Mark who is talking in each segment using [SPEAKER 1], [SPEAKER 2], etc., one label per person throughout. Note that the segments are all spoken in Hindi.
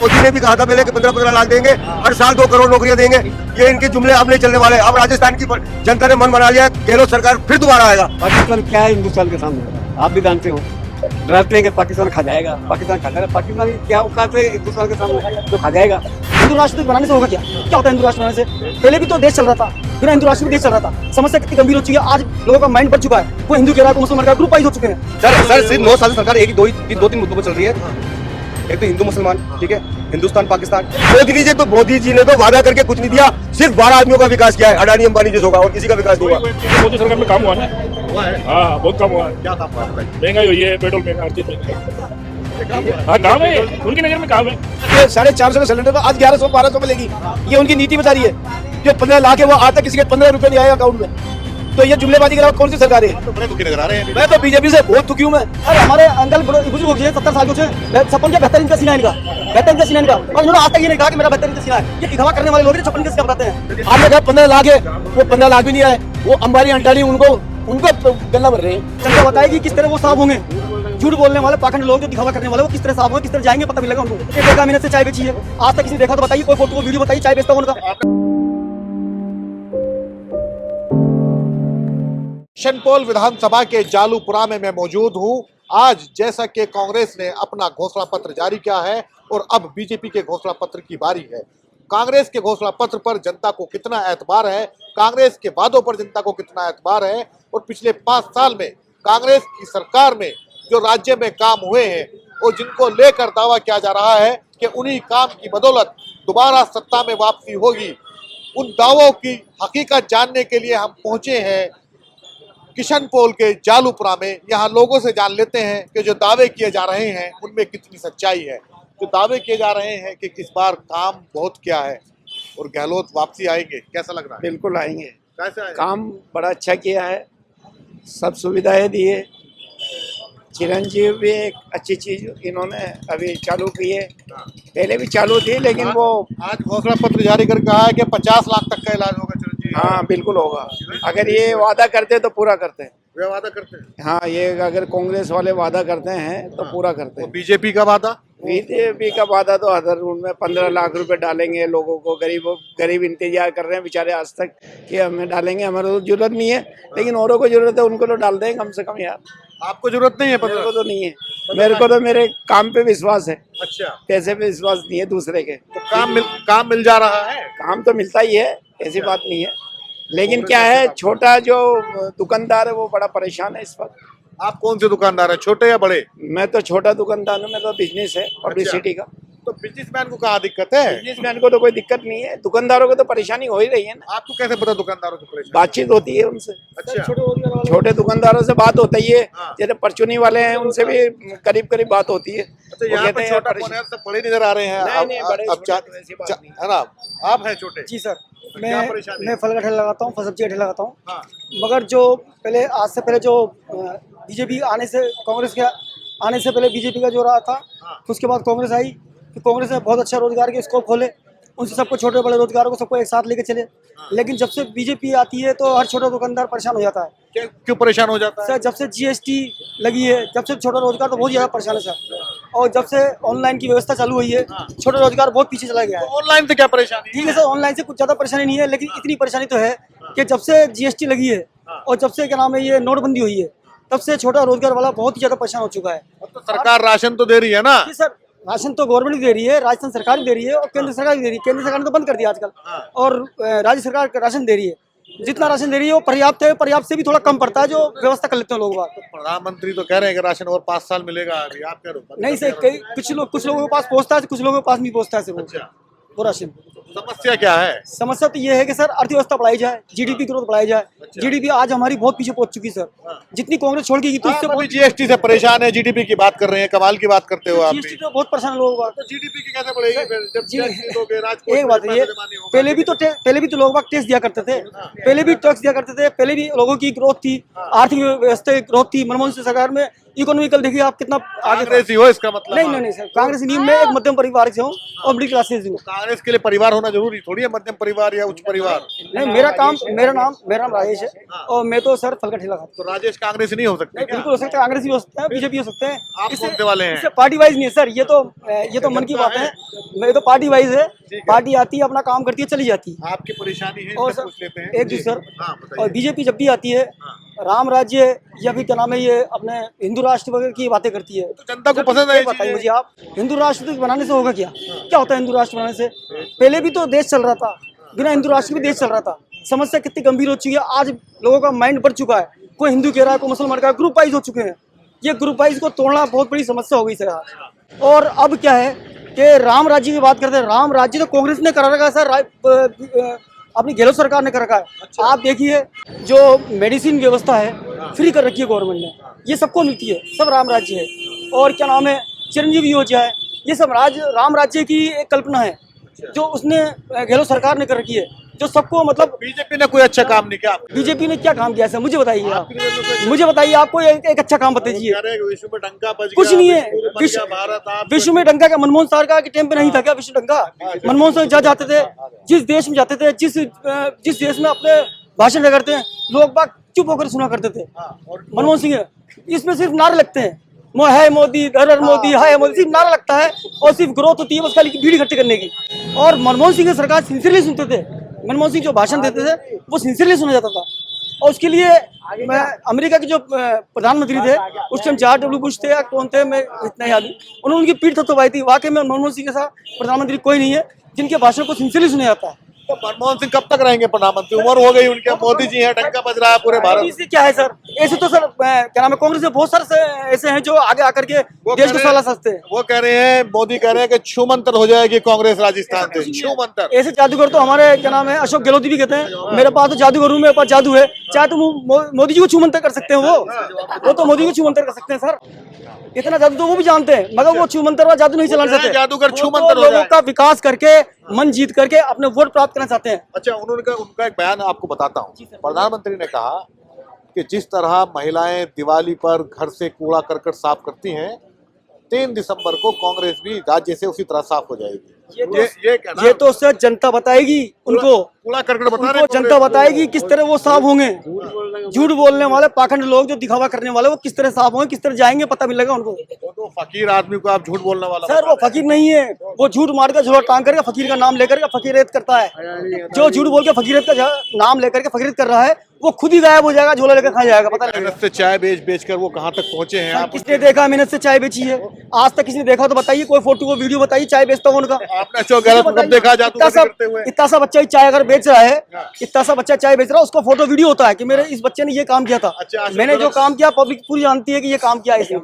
[SPEAKER 1] मोदी ने भी कहा था पहले कि 15-15 लाख देंगे, हर साल 2 करोड़ नौकरियां देंगे। ये इनके जुमले अब नहीं चलने वाले। अब राजस्थान की जनता ने मन बना लिया, गहलोत सरकार फिर दोबारा आएगा।
[SPEAKER 2] पाकिस्तान क्या है हिंदुस्तान के सामने, आप भी जानते हो। डरते हैं कि पाकिस्तान खा जाएगा, पाकिस्तान खा जाएगा। पाकिस्तान क्या औकात है हिंदुस्तान के सामने जो खा जाएगा। हिंदू राष्ट्र बनाने से होगा क्या होता है हिंदू राष्ट्र बनाने से? पहले भी तो देश चल रहा था, बिना हिंदू राष्ट्र भी देश चल रहा था। समस्या कितनी गंभीर हो चुकी है, आज लोगों का माइंड बढ़ चुका है। वो हिंदू कह रहा है, मुसलमान कह रहा है, ग्रुप वाइज हो चुके हैं।
[SPEAKER 3] सर सिर्फ 9 साल से सरकार एक ही दो तीन मुद्दों पर चल रही है। एक तो हिंदू मुसलमान, ठीक है, हिंदुस्तान पाकिस्तान।
[SPEAKER 1] मोदी जी ने तो वादा करके कुछ नहीं दिया, सिर्फ 12 आदमियों का विकास किया है, अडानी अंबानी जैसे होगा, और किसी का विकास नहीं हुआ।
[SPEAKER 4] मोदी सरकार में काम हुआ ना, हाँ बहुत काम हुआ। क्या काम हुआ? महंगाई हुई है, पेट्रोल महंगा, हर चीज महंगा। हाँ काम है, उनकी नजर में काम है।
[SPEAKER 5] 450 का सिलेंडर तो आज 1100-1200 मिलेगी। ये उनकी नीति बता रही है। जो 15 लाख है वो आज तक किसी के 15 रुपए नहीं आया अकाउंट में। तो ये जुमलेबाजी के अलावा कौन सी सरकार है?
[SPEAKER 3] तो बड़े दुखी नजर आ रहे हैं।
[SPEAKER 5] मैं तो बीजेपी से बहुत दुखी हूँ। मैं
[SPEAKER 2] अरे हमारे अंकल बुजुर्ग हो गए 70 साल के हो, छप्पन क्या बेहतर इनका सीना इनका, बेहतर इनका सीना इनका। और इन्होंने आज तक ये नहीं कहा कि मेरा बेहतर इनका सीना है। ये दिखावा करने वाले लोग हैं, छप्पन का बताते हैं।
[SPEAKER 5] आपने कहा 15 लाख है, वो 15 लाख भी नहीं आए। वो अंबानी अंटानी उनको गल्ला भर रहे हैं।
[SPEAKER 2] जनता बताएगी किस तरह वो साफ होंगे। झूठ बोलने वाले पाखंड लोग जो दिखावा करने वाले वो किस तरह साफ होंगे, किस तरह जाएंगे पता भी लगा उनको। एक देखा मैंने से चाय बेची है, आज तक किसी ने देखा तो बताइए, कोई फोटो वीडियो बताइए चाय बेचता उनका।
[SPEAKER 6] शनपोल विधानसभा के जालूपुरा में मैं मौजूद हूं। आज जैसा कि कांग्रेस ने अपना घोषणा पत्र जारी किया है और अब बीजेपी के घोषणा पत्र की बारी है। कांग्रेस के घोषणा पत्र पर जनता को कितना एतबार है, कांग्रेस के वादों पर जनता को कितना एतबार है, और पिछले 5 साल में कांग्रेस की सरकार में जो राज्य में काम हुए हैं और जिनको लेकर दावा किया जा रहा है कि उन्हीं काम की बदौलत दोबारा सत्ता में वापसी होगी, उन दावों की हकीकत जानने के लिए हम पहुंचे हैं किशनपोल के जालूपुरा में। यहाँ लोगों से जान लेते हैं कि जो दावे किए जा रहे हैं उनमें कितनी सच्चाई है। जो दावे किए जा रहे हैं कि इस बार काम बहुत किया है और गहलोत वापसी आएंगे, कैसा लग रहा है?
[SPEAKER 7] बिल्कुल आएंगे।
[SPEAKER 6] कैसे आएंगे?
[SPEAKER 7] काम बड़ा अच्छा किया है, सब सुविधाएं दी है। चिरंजीव भी एक अच्छी चीज इन्होंने अभी चालू की है, पहले भी चालू थी लेकिन वो
[SPEAKER 6] आज घोषणा पत्र जारी कर कहा है कि 50 लाख तक का इलाज होगा चिरंजीवी।
[SPEAKER 7] हाँ बिल्कुल होगा। अगर ये वादा करते तो पूरा करते हैं।
[SPEAKER 6] वे वादा करते हैं।
[SPEAKER 7] हाँ, ये अगर कांग्रेस वाले वादा करते हैं तो पूरा करते हैं।
[SPEAKER 6] बीजेपी का वादा?
[SPEAKER 7] बीजेपी का वादा तो हर रूल में 15 लाख रुपए डालेंगे लोगों को। गरीब इंतजार कर रहे हैं बेचारे आज तक कि हमें डालेंगे। हमारे तो जरूरत नहीं है, लेकिन औरों को जरूरत है, उनको तो डाल देंगे कम से कम यार।
[SPEAKER 6] आपको जरूरत नहीं है?
[SPEAKER 7] मेरे को तो नहीं है, मेरे को तो मेरे काम पे विश्वास है।
[SPEAKER 6] अच्छा,
[SPEAKER 7] पैसे पे विश्वास नहीं है दूसरे के।
[SPEAKER 6] तो काम मिल जा रहा है?
[SPEAKER 7] काम तो मिलता ही है, ऐसी बात नहीं है, लेकिन क्या है छोटा जो दुकानदार है वो बड़ा परेशान है इस वक्त।
[SPEAKER 6] आप कौन से दुकानदार है, छोटे या बड़े?
[SPEAKER 7] मैं तो छोटा दुकानदार हूँ, मेरा बिजनेस है पब्लिसिटी का।
[SPEAKER 6] तो बिजनेसमैन को कहाँ दिक्कत है?
[SPEAKER 7] बिजनेसमैन को तो कोई दिक्कत नहीं है, दुकानदारों को तो परेशानी हो ही रही है ना।
[SPEAKER 6] आपको कैसे पता दुकानदारों की परेशानी?
[SPEAKER 7] बातचीत होती है उनसे।
[SPEAKER 6] अच्छा,
[SPEAKER 7] छोटे दुकानदारों से बात होती है,
[SPEAKER 6] हाँ।
[SPEAKER 7] जैसे परचूनी वाले हैं उनसे भी करीब बात होती है।
[SPEAKER 6] अच्छा, यहाँ पे छोटा कौन है? सब बड़े नजर आ रहे हैं।
[SPEAKER 7] नहीं, नहीं, बड़े
[SPEAKER 6] अब
[SPEAKER 7] छोटे तो ऐसी बात नहीं
[SPEAKER 6] है ना, आप हैं छोटे?
[SPEAKER 2] जी सर,
[SPEAKER 6] क्या परेशानी?
[SPEAKER 2] मैं फल का ठेला लगाता हूँ, फल सब्जी का ठेला लगाता हूँ।
[SPEAKER 6] हाँ।
[SPEAKER 2] मगर जो पहले आज से पहले जो बीजेपी आने से, कांग्रेस के आने से पहले बीजेपी का जो रहा था, उसके बाद कांग्रेस आई, तो कांग्रेस ने बहुत अच्छा रोजगार के स्कोप खोले, उनसे सबको छोटे बड़े रोजगारों को सबको एक साथ लेके चले। लेकिन जब से बीजेपी आती है तो हर छोटा दुकानदार परेशान हो जाता है।
[SPEAKER 6] क्यों परेशान हो जाता है?
[SPEAKER 2] सर जब से जीएसटी लगी है, जब से छोटा रोजगार तो बहुत ज़्यादा परेशान है सर। और जब से ऑनलाइन की व्यवस्था चालू हुई है, छोटा रोजगार बहुत पीछे चला गया है।
[SPEAKER 6] ऑनलाइन से क्या परेशानी?
[SPEAKER 2] ठीक है सर, ऑनलाइन से कुछ ज़्यादा परेशानी नहीं है, लेकिन इतनी परेशानी तो है कि जब से जीएसटी लगी है और जब से क्या नाम है ये नोटबंदी हुई है, तब से छोटा रोजगार वाला बहुत ही ज़्यादा परेशान हो चुका है।
[SPEAKER 6] तो सरकार राशन तो दे रही है ना?
[SPEAKER 2] जी सर, राशन तो गवर्नमेंट भी दे रही है, राजस्थान सरकार भी दे रही है और केंद्र सरकार भी दे रही है। केंद्र सरकार ने तो बंद कर दिया आजकल, और राज्य सरकार राशन दे रही है। जितना राशन दे रही है वो पर्याप्त है, पर्याप्त से भी थोड़ा कम पड़ता है, जो व्यवस्था कर लेते हैं लोग।
[SPEAKER 6] प्रधानमंत्री तो कह रहे हैं कि राशन और 5 साल मिलेगा, अभी आप कह रहे हो?
[SPEAKER 2] नहीं सर, कुछ लोगों के पास पहुँचता है, कुछ लोगों के पास नहीं पहुँचता है सर वो राशन।
[SPEAKER 6] समस्या क्या है?
[SPEAKER 2] समस्या तो ये है कि सर अर्थव्यवस्था बढ़ाई जाए, जीडीपी ग्रोथ बढ़ाई जाए। जीडीपी आज हमारी बहुत पीछे पहुंच चुकी है सर, जितनी कांग्रेस छोड़ गई तो उससे
[SPEAKER 6] जीएसटी से परेशान है, जीडीपी की बात कर रहे हैं, कमाल की बात करते हो आप।
[SPEAKER 2] जीएसटी तो बहुत परेशान लोगों का।
[SPEAKER 6] तो जीडीपी की कैसे बढ़ेगी फिर जब जीएसटी दोगे? राजकोट
[SPEAKER 2] एक बात है ये, पहले भी तो लोग टैक्स दिया करते थे, पहले भी टैक्स दिया करते थे, पहले भी लोगों की ग्रोथ थी, आर्थिक व्यवस्था की ग्रोथ थी। मनमोहन सिंह सरकार में इकोनॉमिकल देखिए आप कितना आगे।
[SPEAKER 6] कांग्रेस ही हो इसका मतलब?
[SPEAKER 2] नहीं नहीं नहीं सर, कांग्रेस नहीं, मैं एक मध्यम परिवार से हूँ और मिडिल क्लास से हूँ।
[SPEAKER 6] कांग्रेस के लिए परिवार होना जरूरी थोड़ी है, मध्यम परिवार या उच्च परिवार।
[SPEAKER 2] नहीं, मेरा नाम राजेश है और मैं तो सर फल का ठेला खाता हूँ।
[SPEAKER 6] तो राजेश कांग्रेस नहीं हो सकते
[SPEAKER 2] नहीं,
[SPEAKER 6] क्या?
[SPEAKER 2] बिल्कुल हो सकता है, कांग्रेस भी हो सकता है, बीजेपी हो सकते हैं।
[SPEAKER 6] आप कौन से वाले हैं?
[SPEAKER 2] इससे पार्टी वाइज नहीं है सर, ये तो मन की बात है। मैं तो पार्टी वाइज है, पार्टी आती है अपना काम करती है चली जाती है।
[SPEAKER 6] आपकी परेशानी है,
[SPEAKER 2] और
[SPEAKER 6] इनसे
[SPEAKER 2] सर
[SPEAKER 6] पूछ लेते हैं
[SPEAKER 2] एक
[SPEAKER 6] जी।
[SPEAKER 2] दूसर
[SPEAKER 6] हाँ, बताइए।
[SPEAKER 2] और बीजेपी जब भी आती है राम राज्य या फिर क्या नाम है ये अपने हिंदू राष्ट्र वगैरह की बातें करती है।
[SPEAKER 6] तो जनता को पसंद है ये
[SPEAKER 2] बताइए
[SPEAKER 6] चीजें।
[SPEAKER 2] मुझे आप, हिंदू राष्ट्र बनाने से होगा क्या? क्या होता है हिंदू राष्ट्र बनाने से? पहले भी तो देश चल रहा था, बिना हिंदू राष्ट्र भी देश चल रहा था। समस्या कितनी गंभीर हो चुकी है, आज लोगों का माइंड बढ़ चुका है, कोई हिंदू कह रहा है, कोई मुसलमान कह रहा है, ग्रुप वाइज हो चुके हैं। ये ग्रुप वाइज को तोड़ना बहुत बड़ी समस्या हो गई सर आज। और अब क्या है कि राम राज्य की बात करते हैं, राम राज्य तो कांग्रेस ने करा रखा है सर, अपनी गहलोत सरकार ने कर रखा है। आप देखिए जो मेडिसिन व्यवस्था है फ्री कर रखी है गवर्नमेंट ने, ये सबको मिलती है, सब राम राज्य है। और क्या नाम है चिरंजीवी योजना है, ये सब राम राज्य की एक कल्पना है जो उसने गहलोत सरकार ने कर रखी है, जो सबको मतलब।
[SPEAKER 6] बीजेपी ने कोई अच्छा काम नहीं किया?
[SPEAKER 2] बीजेपी ने क्या काम किया सर मुझे बताइए आप, मुझे बताइए आपको एक अच्छा काम बताइए।
[SPEAKER 6] विश्व में डंका बज
[SPEAKER 2] कुछ
[SPEAKER 6] गया,
[SPEAKER 2] नहीं है,
[SPEAKER 6] बन गया भारत। आप
[SPEAKER 2] विश्व में डंका का मनमोहन सरकार के टाइम पे नहीं था क्या विश्व डंका? मनमोहन सिंह जा जाते थे, जिस देश में जाते थे, जिस देश में अपने भाषण दिया करते हैं, लोग बाग चुप होकर सुना करते थे। मनमोहन सिंह इसमें सिर्फ नारे लगते हैं, है मोदी, हर हर मोदी, है मोदी, सिर्फ नारा लगता है और सिर्फ ग्रोथ होती है बस खाली भीड़ इकट्ठी करने की। और मनमोहन सिंह की सरकार सिंसियरली सुनते थे, मनमोहन सिंह जो भाषण देते थे वो सिंसियरली सुना जाता था। और उसके लिए मैं अमेरिका के जो प्रधानमंत्री थे उस टाइम जॉर्ज डब्ल्यू बुश थे या कौन थे मैं इतना याद नहीं, उन्होंने उनकी पीठ थपथपाई थी। वाकई में मनमोहन सिंह के साथ प्रधानमंत्री कोई नहीं है जिनके भाषण को सिंसियरली सुना जाता है।
[SPEAKER 6] तो मनमोहन सिंह कब तक रहेंगे प्रधानमंत्री? उम्र हो गई उनके, मोदी जी हैं, डंका बज रहा है पूरे भारत।
[SPEAKER 2] इससे क्या है सर, ऐसे तो सर क्या नाम है कांग्रेस में बहुत सारे ऐसे हैं जो आगे आकर के देश को साला सकते हैं।
[SPEAKER 6] वो कह रहे हैं, मोदी कह रहे हैं कि छूमंतर हो जाएगी कांग्रेस राजस्थान से। छूमंतर?
[SPEAKER 2] ऐसे जादूगर तो हमारे क्या नाम है अशोक गहलोत भी कहते हैं, मेरे पास तो जादूगर हूँ, मेरे पास जादू है। चाहे तो मोदी जी को छूमंतर कर सकते हैं, वो तो मोदी को छूमंतर कर सकते हैं सर। इतना जादू तो वो भी जानते हैं, मगर वो छूमंतर वाला जादू नहीं चलाना चाहते।
[SPEAKER 6] जादूगर
[SPEAKER 2] वो
[SPEAKER 6] छूमंतर
[SPEAKER 2] तो
[SPEAKER 6] हो
[SPEAKER 2] लोगों
[SPEAKER 6] जाए।
[SPEAKER 2] का विकास करके मन जीत करके अपने वोट प्राप्त करना चाहते हैं।
[SPEAKER 6] अच्छा, उनका एक बयान आपको बताता हूँ। प्रधानमंत्री ने कहा कि जिस तरह महिलाएं दिवाली पर घर से कूड़ा करकट साफ करती हैं, 3 दिसंबर को कांग्रेस भी राज्य से उसी तरह साफ हो जाएगी।
[SPEAKER 2] ये तो सर जनता बताएगी उनको,
[SPEAKER 6] कूड़ा करकट बता रहे
[SPEAKER 2] उनको जनता बताएगी किस तरह वो साफ होंगे। झूठ बोलने वाले पाखंड लोग जो दिखावा करने वाले वो किस तरह साफ होंगे, किस तरह जाएंगे पता मिलेगा उनको।
[SPEAKER 6] तो फकीर आदमी को आप झूठ बोलने वाला
[SPEAKER 2] सर वो फकीर नहीं है, वो झूठ मार कर झोला टांग करके फकीर का नाम लेकर के फकीरियत करता है। जो झूठ बोल के फकीरियत का नाम लेकर के फकीरियत कर रहा है वो खुद ही गायब हो जाएगा, झोला लेकर खा जाएगा, पता नहीं।
[SPEAKER 6] मेहनत से चाय बेच कर वो कहाँ तक पहुंचे हैं? आप
[SPEAKER 2] किसने देखा मेहनत से चाय बेची है? आज तक किसी ने देखा तो बताइए, कोई फोटो को वीडियो बताइए चाय बेचता हूँ उनका।
[SPEAKER 6] आपने अशोक गहलोत को कब देखा जादू करते हुए?
[SPEAKER 2] इतना सा बच्चा ही चाय अगर बेच रहा है, इतना सा बच्चा चाय बेच रहा है, उसका फोटो वीडियो होता है कि मेरे इस बच्चे ने ये काम किया था।
[SPEAKER 6] अच्छा,
[SPEAKER 2] मैंने जो काम किया पब्लिक पूरी जानती है कि ये काम किया है इसने।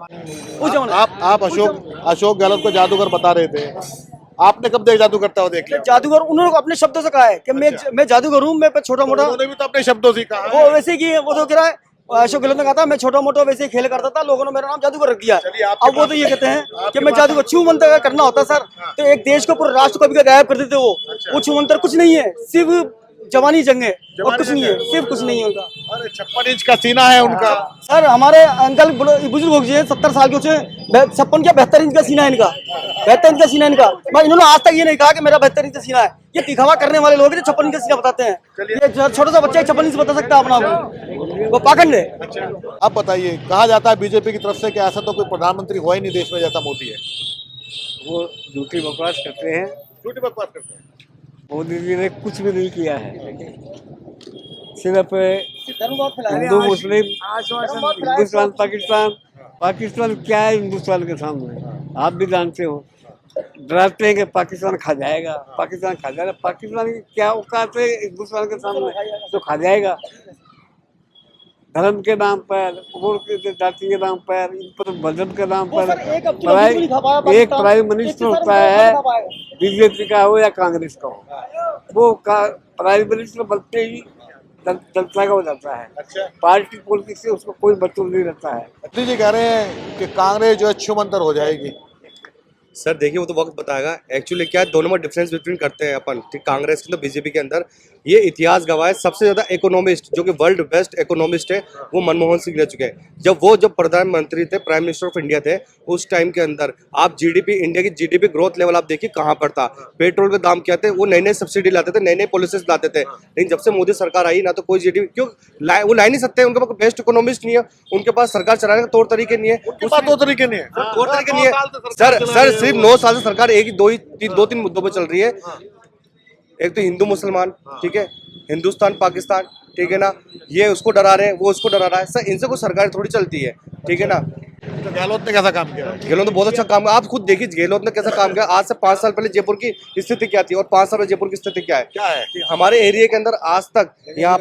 [SPEAKER 6] आप अशोक गहलोत को जादूगर बता रहे थे, आपने कब देख जादू करता हुआ देख लिया?
[SPEAKER 2] जादूगर उन्होंने अपने शब्दों से कहा है कि मैं जादूगर हूँ, मैं छोटा मोटा।
[SPEAKER 6] उन्होंने भी तो अपने शब्दों से कहा
[SPEAKER 2] वो वैसे की वो तो कह रहा है, अशोक गहलोत ने कहा था मैं छोटा मोटा वैसे ही खेल करता था, लोगों ने मेरा नाम जादूगर रख दिया। अब वो तो ये कहते हैं कि मैं जादूगर। छूमंतर का करना होता सर तो एक देश को पूरे राष्ट्र को भी गायब कर देते। वो छूमंतर कुछ नहीं है, सिर्फ जवानी जंग है और कुछ नहीं है, सिर्फ कुछ नहीं है उनका।
[SPEAKER 6] अरे 56 इंच का सीना है उनका।
[SPEAKER 2] सर हमारे अंकल बुजुर्ग हो गए 70 साल के, 56 क्या 72 इंच का सीना है इनका, 72 इंच का सीना है इनका। भाई इन्होंने आज तक ये नहीं कहा कि मेरा 72 इंच का सीना है। ये दिखावा करने वाले लोग हैं जो 56 इंच का सीना बताते हैं। ये छोटा सा बच्चा 56 इंच बता सकता है अपना, वो पाखंड है।
[SPEAKER 6] अब बताइए, कहा जाता है बीजेपी की तरफ से कि ऐसा तो कोई प्रधानमंत्री हुआ ही नहीं देश में जैसा मोदी है।
[SPEAKER 2] वो झूठी बकवास करते हैं,
[SPEAKER 6] झूठी बकवास करते हैं।
[SPEAKER 2] मोदी जी ने कुछ भी नहीं किया है, सिर्फ हिंदू मुस्लिम, हिंदुस्तान पाकिस्तान क्या है हिंदुस्तान के सामने? आप भी जानते हो, डराते हैं कि पाकिस्तान खा जाएगा, पाकिस्तान की क्या औकात है हिंदुस्तान के सामने? तो खा जाएगा। धर्म के नाम पर, उम्र के जाति के नाम पर, इन पर मजहब के नाम पर एक प्राइम मिनिस्टर होता है, बीजेपी का हो या कांग्रेस का हो, वो प्राइम मिनिस्टर बनते ही जनता का हो जाता है।
[SPEAKER 6] अच्छा,
[SPEAKER 2] पार्टी पॉलिटिक्स से उसको कोई मतलब नहीं रहता है।
[SPEAKER 6] मोदी जी कह रहे हैं कि कांग्रेस जो है छूमंतर हो जाएगी।
[SPEAKER 3] सर देखिए वो तो वक्त बताएगा। एक्चुअली क्या है, दोनों में डिफरेंस बिटवीन करते हैं अपन, ठीक, कांग्रेस के अंदर बीजेपी के अंदर ये इतिहास गवाह है। सबसे ज्यादा इकोनॉमिस्ट जो कि वर्ल्ड बेस्ट इकोनॉमिस्ट है वो मनमोहन सिंह रह चुके हैं। जब प्रधानमंत्री थे, प्राइम मिनिस्टर ऑफ इंडिया थे, उस टाइम के अंदर आप जीडीपी, इंडिया की जीडीपी ग्रोथ लेवल आप देखिए कहाँ पर था। पेट्रोल के दाम क्या थे, वो नई नई सब्सिडी लाते थे, नई नई पॉलिसीज लाते थे। लेकिन जब से मोदी सरकार आई ना तो कोई जीडीपी क्यों वो ला नहीं सकते, उनके पास बेस्ट इकोनॉमिस्ट नहीं है, उनके पास सरकार चलाने का तौर तरीके नहीं है,
[SPEAKER 6] दो तरीके नहीं है,
[SPEAKER 3] तौर तरीके नहीं है। सर सिर्फ 9 साल से सरकार एक ही दो तीन मुद्दों पर चल रही है। एक तो हिंदू मुसलमान, ठीक है, हिंदुस्तान पाकिस्तान, ठीक है ना, ये उसको डरा रहे हैं, वो उसको डरा रहा है। सर इनसे कोई सरकार थोड़ी चलती है, ठीक है ना।
[SPEAKER 6] तो गहलोत ने कैसा काम किया?
[SPEAKER 3] गहलोत ने बहुत अच्छा काम किया, आप खुद देखिए गहलोत ने कैसा काम किया। आज से 5 साल पहले जयपुर की स्थिति क्या थी और 5 साल में जयपुर की स्थिति क्या है? कि हमारे एरिया के अंदर आज तक यहाँ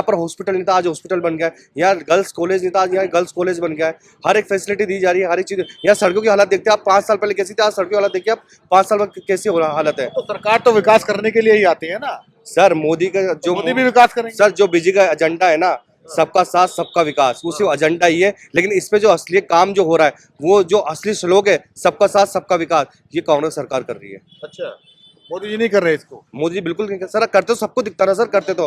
[SPEAKER 3] पर हॉस्पिटल नहीं था, आज हॉस्पिटल बन गया है। यहाँ गर्ल्स कॉलेज नहीं था, आज यहाँ गर्ल्स कॉलेज बन गया है। हर एक फैसिलिटी दी जा रही है, हर एक चीज। यहाँ सड़कों की हालत देखते हैं आप, 5 साल पहले कैसी थी, आज सड़कों की हालत देखिए आप 5 साल में कैसी हालत है।
[SPEAKER 6] तो सरकार तो विकास करने के लिए ही आती है ना।
[SPEAKER 3] सर मोदी का जो
[SPEAKER 6] मोदी भी विकास करेंगे।
[SPEAKER 3] सर जो बीजेपी का एजेंडा है ना, सबका साथ सबका विकास, वो सिर्फ एजेंडा ही है। लेकिन इस पे जो असली काम जो हो रहा है, वो जो असली श्लोक है सबका साथ सबका विकास, ये कांग्रेस सरकार कर रही है।
[SPEAKER 6] अच्छा, मोदी जी नहीं कर रहे इसको?
[SPEAKER 3] मोदी जी बिल्कुल नहीं कर। सर करते तो सबको दिखता ना, सर करते तो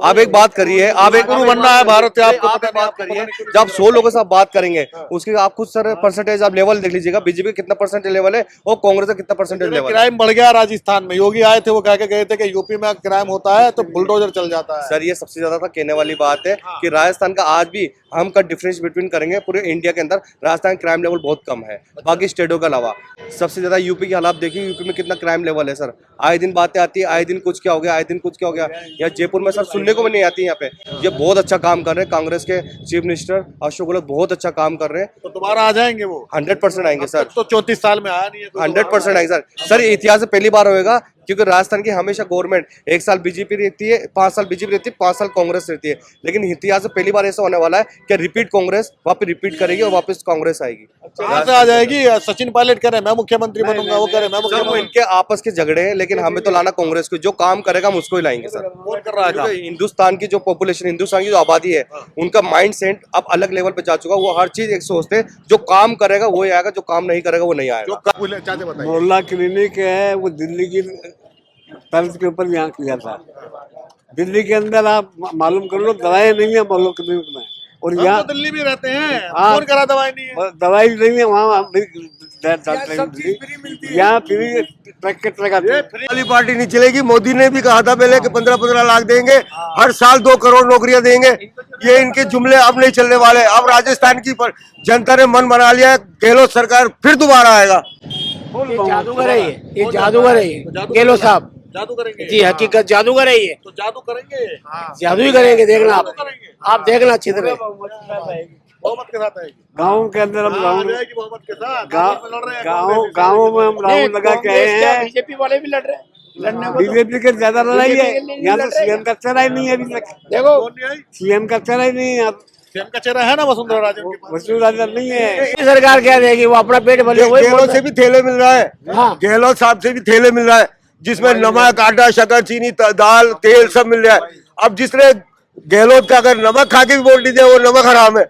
[SPEAKER 3] आप एक बात करिए, आप एक
[SPEAKER 6] बनना है भारत से, आपको
[SPEAKER 3] आप बात करिए। जब 100 लोगों से आप बात करेंगे उसके आप खुद सर परसेंटेज आप लेवल देख लीजिएगा, बीजेपी का कितना परसेंटेज लेवल है और कांग्रेस का कितना परसेंटेज लेवल है।
[SPEAKER 6] क्राइम बढ़ गया राजस्थान में, योगी आए थे वो कह के गए थे कि यूपी में क्राइम होता है तो बुलडोजर चल जाता है।
[SPEAKER 3] सर ये सबसे ज्यादा कहने वाली बात है कि राजस्थान का आज भी हम का डिफरेंस बिटवीन करेंगे पूरे इंडिया के अंदर, राजस्थान क्राइम लेवल बहुत कम है बाकी स्टेटों के अलावा। सबसे ज्यादा यूपी की हालात देखिए, यूपी में कितना क्राइम लेवल है सर। आए दिन बातें आती है, आए दिन कुछ क्या हो गया, आए दिन कुछ क्या हो गया। यहाँ जयपुर में सर सुनने को भी नहीं आती। यहाँ पे ये बहुत अच्छा काम कर रहे हैं कांग्रेस के चीफ मिनिस्टर अशोक गहलोत, बहुत अच्छा काम कर रहे हैं।
[SPEAKER 6] तो दोबारा आ जाएंगे वो?
[SPEAKER 3] 100% आएंगे सर।
[SPEAKER 6] तो 34 साल में आया नहीं है तो
[SPEAKER 3] 100% आएंगे सर। सर ये इतिहास में पहली बार होगा क्योंकि राजस्थान की हमेशा गवर्नमेंट 1 साल बीजेपी रहती है, 5 साल बीजेपी रहती है, 5 साल कांग्रेस रहती है। लेकिन इतिहास में पहली बार ऐसा होने वाला है कि रिपीट कांग्रेस वापस रिपीट करेगी और वापस कांग्रेस आएगी।
[SPEAKER 6] कहाँ से आ जाएगी? सचिन पायलट कह रहे हैं मैं मुख्यमंत्री बनूंगा, वो कह रहे हैं मैं
[SPEAKER 3] सर वो
[SPEAKER 6] मुख्यमंत्री।
[SPEAKER 3] इनके आपस के झगड़े हैं, लेकिन हमें तो लाना कांग्रेस को, जो काम करेगा हम उसको ही लाएंगे सर।
[SPEAKER 6] कौन कर रहा है काम?
[SPEAKER 3] क्योंकि हिंदुस्तान की जो पॉपुलेशन, हिंदुस्तान की जो आबादी है, उनका माइंड सेट अब अलग लेवल पे जा चुका है। वो हर चीज एक सोचते हैं, जो काम करेगा वो ही आएगा, जो काम नहीं करेगा वो नहीं आएगा।
[SPEAKER 6] चाहते बताइए।
[SPEAKER 2] मोहल्ला क्लिनिक है वो दिल्ली की तर्ज के ऊपर यहाँ किया था। दिल्ली के अंदर आप मालूम कर लो, दवाएं नहीं है मोहल्ला क्लिनिक में। और
[SPEAKER 6] हम
[SPEAKER 2] यहाँ
[SPEAKER 6] तो दिल्ली में रहते हैं,
[SPEAKER 2] हाँ।
[SPEAKER 6] कौन करा दवाई नहीं है?
[SPEAKER 2] दवाई नहीं है वहाँ, यहाँ फ्री ट्रक के ट्रक आते हैं।
[SPEAKER 1] वाली पार्टी नहीं चलेगी। मोदी ने भी कहा था पहले कि 15-15 लाख देंगे, हर साल 2 करोड़ नौकरियां देंगे। ये इनके जुमले अब नहीं चलने वाले। अब राजस्थान की जनता ने मन बना लिया है, गहलोत सरकार फिर दोबारा आएगा।
[SPEAKER 7] ये जादूगर है, ये जादूगर है गहलोत साहब।
[SPEAKER 6] जादू करेंगे
[SPEAKER 7] जी हकीकत जादूगर है ये,
[SPEAKER 6] तो जादू करेंगे,
[SPEAKER 7] जादू ही करेंगे। देखना आप देखना अच्छी तरह।
[SPEAKER 6] बहुमत के साथ आएगी।
[SPEAKER 2] गाँव के अंदर हम
[SPEAKER 6] आ
[SPEAKER 2] राउंड
[SPEAKER 6] जाएगी बहुमत के साथ। लड़ रहे हैं
[SPEAKER 2] गाँव में हम राउंड लगा के आए हैं।
[SPEAKER 7] बीजेपी वाले भी लड़ रहे हैं, लड़ने को तो।
[SPEAKER 2] बीजेपी के ज्यादा लड़ाई है यहाँ, तो सीएम का चेहरा ही नहीं है अभी तक।
[SPEAKER 7] देखो
[SPEAKER 6] कौन नहीं आई?
[SPEAKER 2] सीएम का चेहरा ही नहीं है यहाँ,
[SPEAKER 6] सीएम का चेहरा है ना वसुंधरा राजे के पास।
[SPEAKER 2] वसुंधरा नहीं है।
[SPEAKER 7] ये सरकार क्या देगी, वो अपना पेट भले वही बोल
[SPEAKER 1] गहलोत
[SPEAKER 7] रहा
[SPEAKER 1] से
[SPEAKER 7] है।
[SPEAKER 1] भी थैले मिल रहा है,
[SPEAKER 7] हाँ।
[SPEAKER 1] गहलोत साहब से भी थैले मिल रहा है, जिसमें नमक, आटा, शक्कर, चीनी, दाल, तेल सब मिल रहा है। अब जिसने गहलोत का अगर नमक खा के भी वोट नहीं दिया वो नमक हराम है।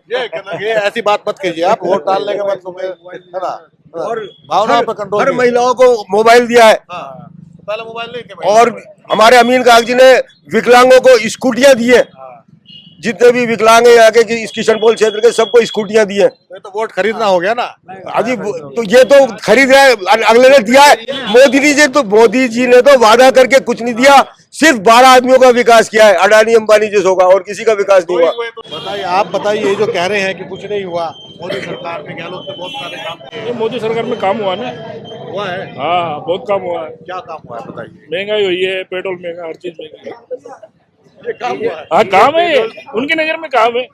[SPEAKER 6] ये ऐसी बात मत कीजिए आप, वोट डालने के बाद तुम्हें है ना,
[SPEAKER 1] और
[SPEAKER 6] भावना पर कंट्रोल।
[SPEAKER 1] हर महिलाओं को मोबाइल दिया है।
[SPEAKER 6] पहले मोबाइल नहीं थे।
[SPEAKER 1] और हमारे अमीन कागजी ने विकलांगों को स्कूटियां दी है। जितने भी विकलांग है यहाँ के किशनपोल क्षेत्र के, सबको स्कूटियां दी है।
[SPEAKER 6] तो वोट खरीदना हो गया ना।
[SPEAKER 1] अजी तो ये तो खरीद रहा है, अगले ने दिया है। मोदी जी ने तो वादा करके कुछ नहीं दिया, सिर्फ 12 आदमियों का विकास किया है, अडानी अंबानी जैसों का, और किसी का विकास नहीं हुआ।
[SPEAKER 6] बताइए, आप बताइए, ये जो कह रहे हैं कि कुछ नहीं हुआ, मोदी सरकार में गहलोत ने बहुत सारे काम किए।
[SPEAKER 4] ये मोदी सरकार में काम हुआ ना।
[SPEAKER 6] हुआ है?
[SPEAKER 4] हाँ बहुत काम हुआ है।
[SPEAKER 6] क्या काम हुआ है बताइए।
[SPEAKER 4] महंगाई हुई है, पेट्रोल महंगा, हर चीज महंगा है।
[SPEAKER 6] ये काम हुआ है?
[SPEAKER 4] हाँ काम है, उनकी नजर में काम है,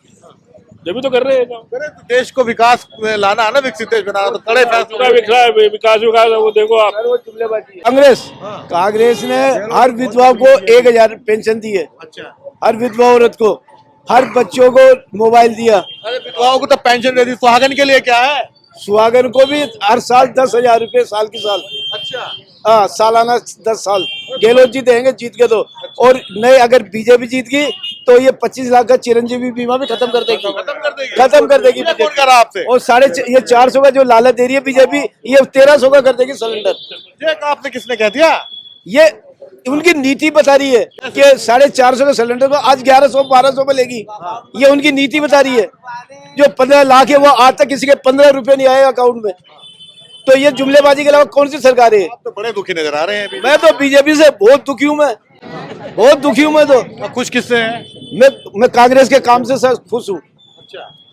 [SPEAKER 4] जब भी तो कर रहे हैं काम।
[SPEAKER 6] अरे तो देश को विकास में लाना है ना, विकसित देश बनाना, तो कड़े फैसले।
[SPEAKER 4] विकास वो देखो आप।
[SPEAKER 5] कांग्रेस ने हर विधवा को 1000 पेंशन दी है।
[SPEAKER 6] अच्छा,
[SPEAKER 5] हर विधवा औरत को, हर बच्चों को मोबाइल दिया।
[SPEAKER 6] अरे विधवाओं को तो पेंशन दे दी, सुहागन के लिए क्या है?
[SPEAKER 5] सुहागन को भी हर साल 10,000 रुपए साल की साल।
[SPEAKER 6] अच्छा,
[SPEAKER 5] हाँ, सालाना 10 साल गहलोत जी देंगे जीत के तो। और नए अगर बीजेपी जीत गई तो ये 25 लाख का चिरंजीवी बीमा भी खत्म कर देगी, खत्म कर देगी
[SPEAKER 6] कौन
[SPEAKER 5] बीजेपी।
[SPEAKER 6] करा आपसे?
[SPEAKER 5] और ये 400 का जो लालच दे रही है बीजेपी, ये 1300 का कर देगी सिलेंडर।
[SPEAKER 6] ये आपने किसने कह दिया?
[SPEAKER 5] ये उनकी नीति बता रही है कि 450 का सिलेंडर को आज 1100-1200 में लेगी। ये उनकी नीति बता रही है। जो 15 लाख है वो आज तक किसी के 15 रुपए नहीं आए अकाउंट में। तो ये जुमलेबाजी के अलावा कौन सी सरकार है?
[SPEAKER 6] आप तो बड़े दुखी नजर आ रहे हैं अभी।
[SPEAKER 5] मैं तो बीजेपी से बहुत दुखी हूँ, मैं बहुत दुखी हूँ। मैं तो
[SPEAKER 6] खुश किससे हैं?
[SPEAKER 5] मैं कांग्रेस के काम से खुश हूँ।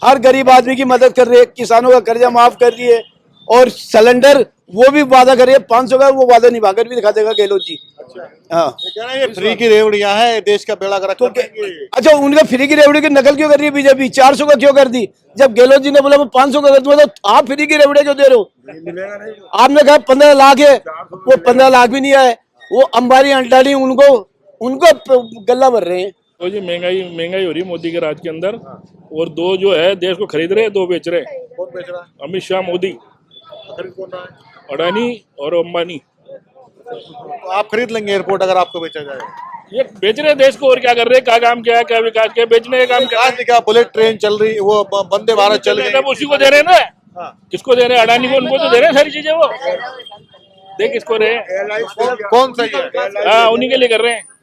[SPEAKER 5] हर गरीब आदमी की मदद कर रही है, किसानों का कर्जा माफ कर रही है, और सिलेंडर वो भी वादा कर रही है 500 का, वो वादा निभा कर भी दिखा देगा गहलोत जी। हाँ,
[SPEAKER 6] ये फ्री की रेवड़ियां है, देश का बेड़ा गर्क
[SPEAKER 5] तो
[SPEAKER 6] कर देंगे।
[SPEAKER 5] अच्छा, उनका फ्री की रेवड़ी की नकल क्यों कर रही है बीजेपी? 400 का क्यों कर दी? जब गहलोत जी ने बोला मैं 500 का कर दूंगा, तो आप फ्री की रेवड़ी क्यों दे रहे हो? आपने कहा 15 लाख है, वो 15 लाख भी नहीं आए। वो अंबानी अंटानी उनको गल्ला भर रहे हैं।
[SPEAKER 4] तो ये महंगाई हो रही है मोदी के राज के अंदर, और दो जो है देश को खरीद रहे हैं, दो बेच रहे हैं।
[SPEAKER 6] कौन बेच रहा है?
[SPEAKER 4] अमित शाह, मोदी,
[SPEAKER 6] खरीद कौन रहा है?
[SPEAKER 4] अडानी और अंबानी।
[SPEAKER 6] तो आप खरीद लेंगे एयरपोर्ट अगर आपको बेचा जाए?
[SPEAKER 4] ये बेच रहे हैं देश को, और क्या कर रहे हैं? क्या काम किया है, क्या विकास किया? बेचने का काम किया
[SPEAKER 6] आज क्या बुलेट ट्रेन चल रही, वो वंदे भारत चल रही है।
[SPEAKER 4] है, उसी को दे रहे हैं ना। किसको दे रहे हैं? अडानी को, उनको तो दे रहे हैं सारी चीजें। वो देख किसको रहे हैं?
[SPEAKER 6] कौन सही है?
[SPEAKER 4] हाँ, उन्हीं के लिए कर रहे हैं।